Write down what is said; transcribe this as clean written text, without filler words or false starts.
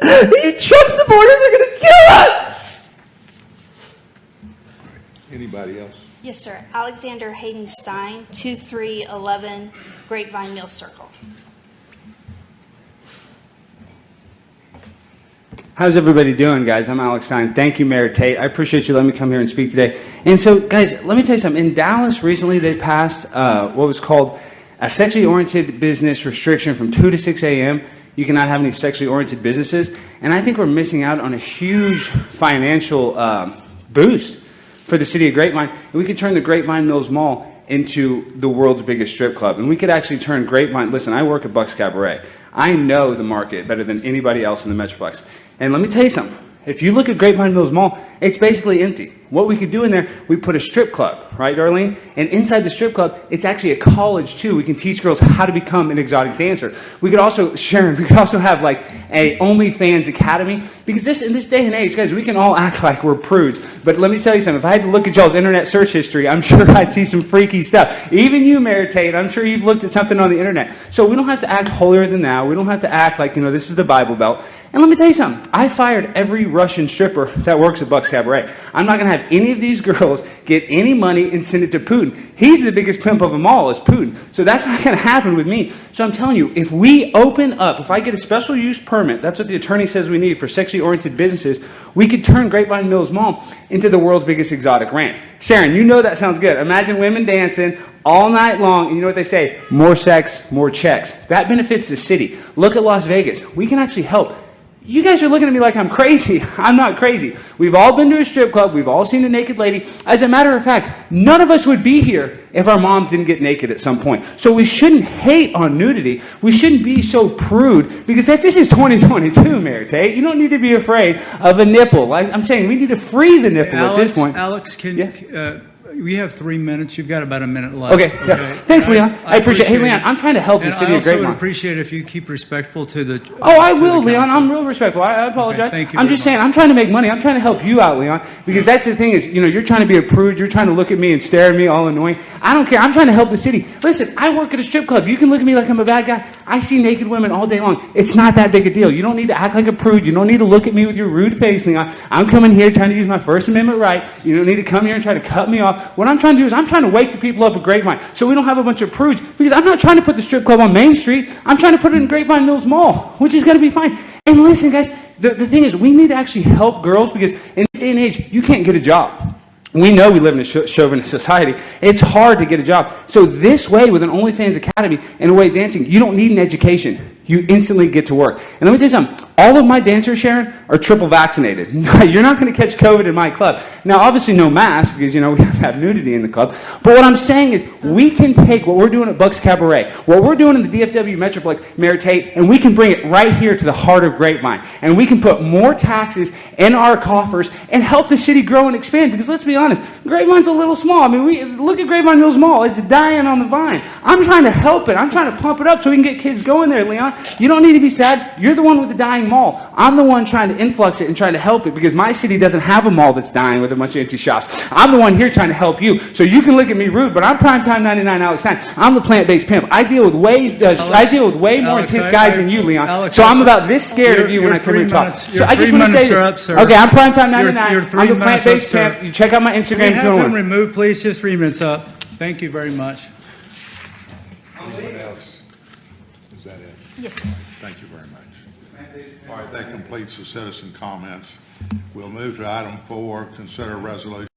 You Trump supporters are going to kill us! Anybody else? Yes, sir. Alexander Hayden Stein, 2311 Grapevine Mills Circle. How's everybody doing, guys? I'm Alex Stein. Thank you, Mayor Tate. I appreciate you letting me come here and speak today. And so, guys, let me tell you something. In Dallas recently, they passed what was called a sexually oriented business restriction from 2 to 6 a.m. You cannot have any sexually oriented businesses. And I think we're missing out on a huge financial boost for the city of Grapevine. And we could turn the Grapevine Mills Mall into the world's biggest strip club. And we could actually turn Grapevine, listen, I work at Buck's Cabaret. I know the market better than anybody else in the Metroplex. And let me tell you something. If you look at Grapevine Mills Mall, it's basically empty. What we could do in there, we put a strip club, right, Darlene? And inside the strip club, it's actually a college, too. We can teach girls how to become an exotic dancer. We could also, Sharon, we could also have, like, a OnlyFans academy. Because in this day and age, guys, we can all act like we're prudes. But let me tell you something. If I had to look at y'all's internet search history, I'm sure I'd see some freaky stuff. Even you, Mayor Tate, I'm sure you've looked at something on the internet. So we don't have to act holier than thou. We don't have to act like, this is the Bible Belt. And let me tell you something. I fired every Russian stripper that works at Buck's Cabaret. I'm not going to have any of these girls get any money and send it to Putin. He's the biggest pimp of them all, is Putin. So that's not going to happen with me. So I'm telling you, if we open up, if I get a special use permit, that's what the attorney says we need for sexually oriented businesses, we could turn Grapevine Mills Mall into the world's biggest exotic ranch. Sharon, you know that sounds good. Imagine women dancing all night long, and you know what they say? More sex, more checks. That benefits the city. Look at Las Vegas. We can actually help. You guys are looking at me like I'm crazy. I'm not crazy. We've all been to a strip club. We've all seen a naked lady. As a matter of fact, none of us would be here if our moms didn't get naked at some point. So we shouldn't hate on nudity. We shouldn't be so prude because this is 2022, Mayor Tate. You don't need to be afraid of a nipple. I'm saying we need to free the nipple at this point. Alex, we have 3 minutes. You've got about a minute left. Okay. Yeah. Thanks, Leon. I appreciate it. Hey, Leon, I'm trying to help the city of Grapevine. I also would appreciate it if you keep respectful to the I will, Leon. I'm real respectful. I apologize. Okay, thank you I'm just saying, I'm trying to make money. I'm trying to help you out, Leon. Because that's the thing is, you're trying to be a prude. You're trying to look at me and stare at me all annoying. I don't care. I'm trying to help the city. Listen, I work at a strip club. You can look at me like I'm a bad guy. I see naked women all day long. It's not that big a deal. You don't need to act like a prude. You don't need to look at me with your rude face, Leon. I'm coming here trying to use my First Amendment right. You don't need to come here and try to cut me off. What I'm trying to do is I'm trying to wake the people up at Grapevine so we don't have a bunch of prudes, because I'm not trying to put the strip club on Main Street. I'm trying to put it in Grapevine Mills Mall, which is going to be fine. And listen, guys, the thing is, we need to actually help girls, because in this day and age, you can't get a job. We know we live in a chauvinist society. It's hard to get a job. So this way, with an OnlyFans Academy and a way of dancing, you don't need an education. You instantly get to work. And let me tell you something. All of my dancers, Sharon, are triple vaccinated. You're not going to catch COVID in my club. Now, obviously no mask, because, we have nudity in the club. But what I'm saying is, we can take what we're doing at Buck's Cabaret, what we're doing in the DFW Metroplex, Mayor Tate, and we can bring it right here to the heart of Grapevine. And we can put more taxes in our coffers and help the city grow and expand. Because let's be honest, Grapevine's a little small. I mean, look at Grapevine Mills Mall. It's dying on the vine. I'm trying to help it. I'm trying to pump it up so we can get kids going there, Leon. You don't need to be sad. You're the one with the dying mall. I'm the one trying to influx it and trying to help it, because my city doesn't have a mall that's dying with a bunch of empty shops. I'm the one here trying to help you. So you can look at me rude, but I'm Primetime 99 Alex Stein. I'm the plant-based pimp. I deal with way more intense guys than you, Leon. Alex, so I'm about this scared of you when I come here and talk. So I just want to say this. Okay, I'm Primetime 99. I'm the plant-based pimp. You check out my Instagram. Can we have him removed, please? Just 3 minutes up. Thank you very much. Anyone else? Is that it? Yes, sir. Thank you very much. All right, that completes the citizen comments. We'll move to item 4, consider resolution